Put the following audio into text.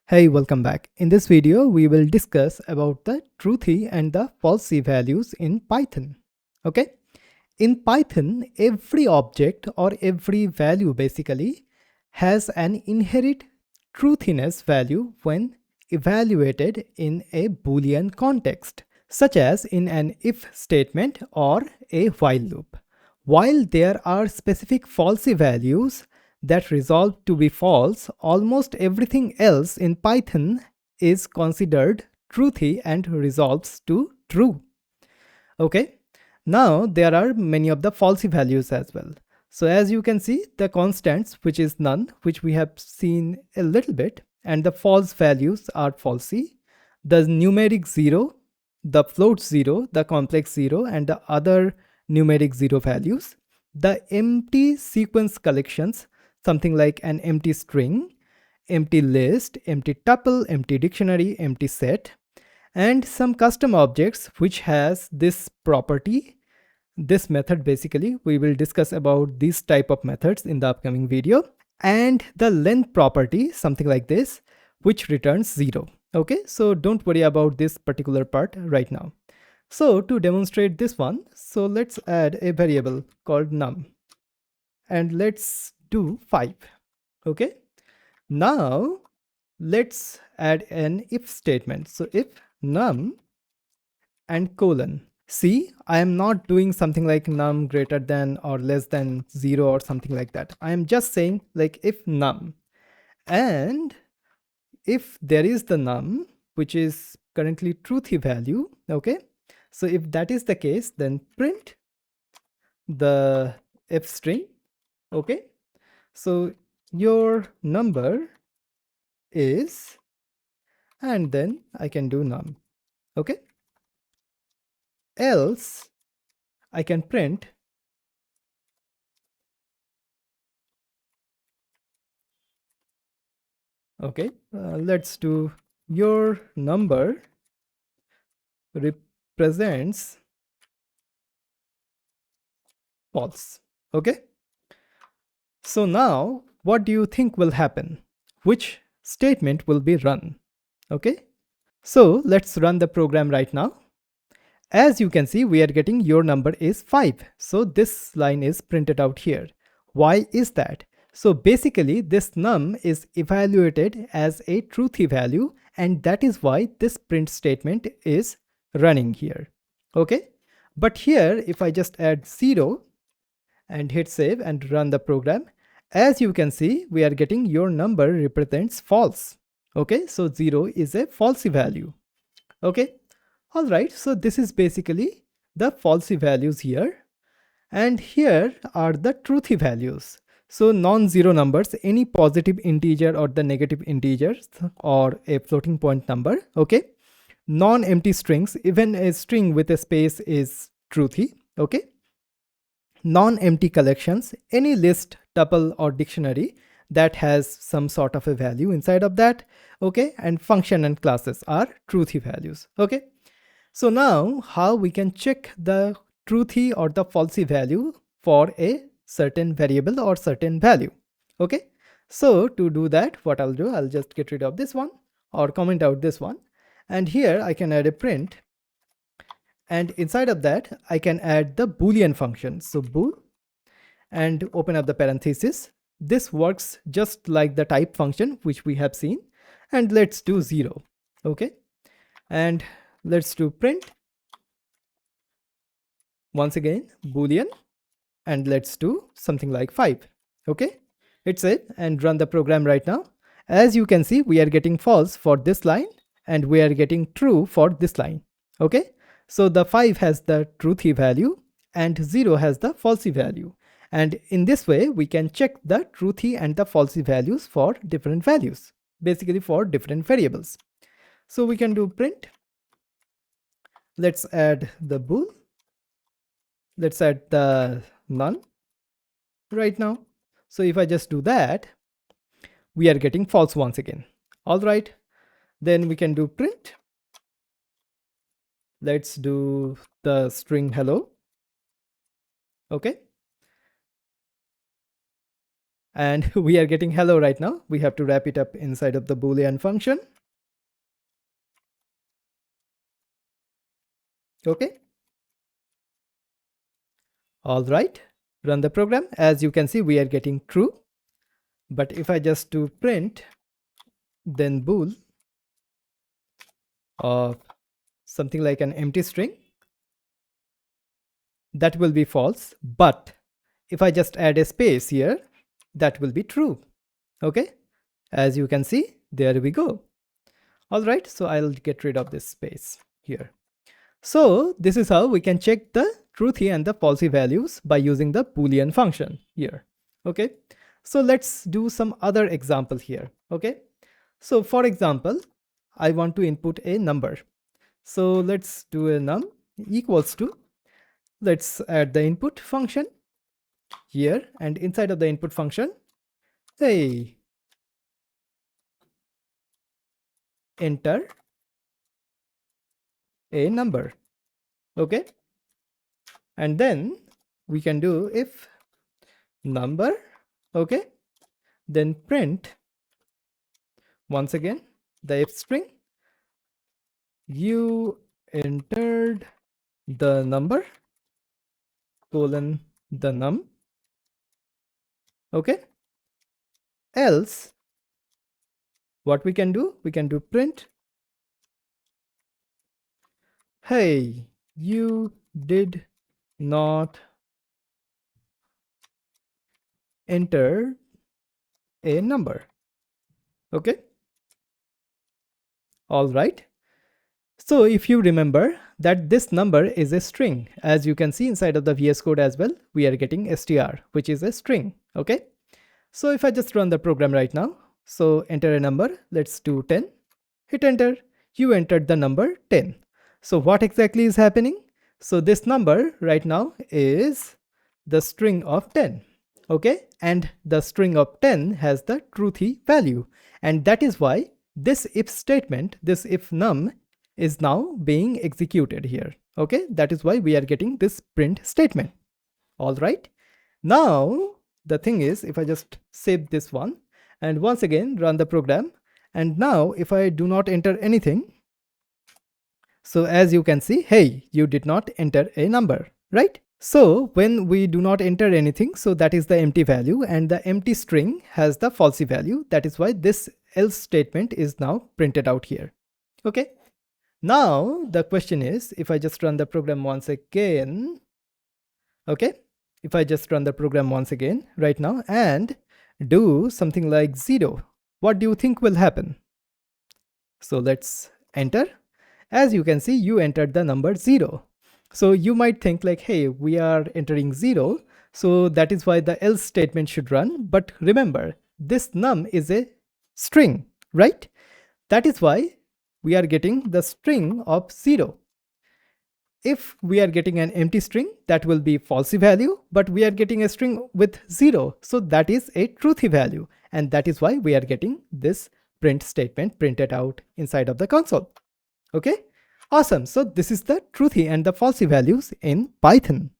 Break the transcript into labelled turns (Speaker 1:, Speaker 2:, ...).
Speaker 1: Hey, welcome back. In this video, we will discuss about the truthy and the falsy values in Python. Okay? In Python, every object or every value basically has an inherent truthiness value when evaluated in a boolean context, such as in an if statement or a while loop. While there are specific falsy values that resolve to be false, almost everything else in Python is considered truthy and resolves to true. Okay, now there are many of the falsy values as well. So as you can see, the constants, which is none, which we have seen a little bit, and the false values are falsy. The numeric 0, the float 0, the complex 0, and the other numeric 0 values. The empty sequence collections, something like an empty string, empty list, empty tuple, empty dictionary, empty set, and some custom objects which has this property, this method. Basically we will discuss about these type of methods in the upcoming video, and the length property, something like this, which returns 0. Okay, so don't worry about this particular part right now. So to demonstrate this one, so let's add a variable called num and let's do 5. Okay, now let's add an if statement. So if num and colon. See, I am not doing something like num greater than or less than 0 or something like that. I am just saying like if num, and if there is the num which is currently truthy value. Okay, so if that is the case, then print the f string. Okay, so your number is, and then I can do num. Okay, else I can print okay, let's do your number represents false. Okay, so now what do you think will happen? Which statement will be run? Okay, so let's run the program right now. As you can see, we are getting your number is 5. So this line is printed out here. Why is that? So basically this num is evaluated as a truthy value, and that is why this print statement is running here. Okay, but here if I just add 0 and hit save and run the program, as you can see, we are getting your number represents false. Okay, so 0 is a falsy value. Okay, all right, so this is basically the falsy values here, and here are the truthy values. So non-zero numbers, any positive integer or the negative integers or a floating point number. Okay, non-empty strings, even a string with a space is truthy. Okay, non-empty collections, any list, tuple or dictionary that has some sort of a value inside of that. Okay, and function and classes are truthy values. Okay, so now how we can check the truthy or the falsy value for a certain variable or certain value. Okay, so to do that, what I'll do, I'll just get rid of this one or comment out this one, and here I can add a print, and inside of that I can add the boolean function. So bool, and open up the parenthesis. This works just like the type function which we have seen, and let's do 0. Okay, and let's do print once again boolean, and let's do something like 5. Okay, hit save and run the program right now. As you can see, we are getting false for this line and we are getting true for this line. Okay, so the 5 has the truthy value and 0 has the falsy value, and in this way we can check the truthy and the falsy values for different values, basically for different variables. So we can do print, let's add the bool, let's add the none right now. So if I just do that, we are getting false once again. All right, then we can do print, let's do the string hello. Okay, and we are getting hello right now. We have to wrap it up inside of the boolean function. Okay. All right, run the program. As you can see, we are getting true. But if I just do print, then bool of something like an empty string, that will be false. But if I just add a space here, that will be true. Okay, as you can see, there we go. All right, so I'll get rid of this space here. So this is how we can check the truthy and the falsy values by using the boolean function here. Okay, so let's do some other example here. Okay, so for example, I want to input a number. So let's do a num equals to, let's add the input function here, and inside of the input function, hey, enter a number. Okay, and then we can do if number, okay, then print once again the if string, you entered the number colon the num. Okay, else what we can do print, hey, you did not enter a number. Okay, all right. So if you remember that this number is a string, as you can see inside of the VS Code as well, we are getting str, which is a string. Okay, so if I just run the program right now, so enter a number, let's do 10, hit enter, you entered the number 10. So what exactly is happening? So this number right now is the string of 10. Okay, and the string of 10 has the truthy value, and that is why this if statement, this if num, is now being executed here. Okay, that is why we are getting this print statement. All right, now the thing is, if I just save this one and once again run the program, and now if I do not enter anything, so as you can see, hey, you did not enter a number, right? So when we do not enter anything, so that is the empty value, and the empty string has the falsy value. That is why this else statement is now printed out here. Okay, now the question is, if I just run the program once again, okay, if I just run the program once again right now and do something like 0, what do you think will happen? So let's enter. As you can see, you entered the number 0. So you might think like, hey, we are entering 0, so that is why the else statement should run. But remember, this num is a string, right? That is why we are getting the string of 0. If we are getting an empty string, that will be falsy value, but we are getting a string with 0, so that is a truthy value, and that is why we are getting this print statement printed out inside of the console. Okay, awesome. So this is the truthy and the falsy values in Python.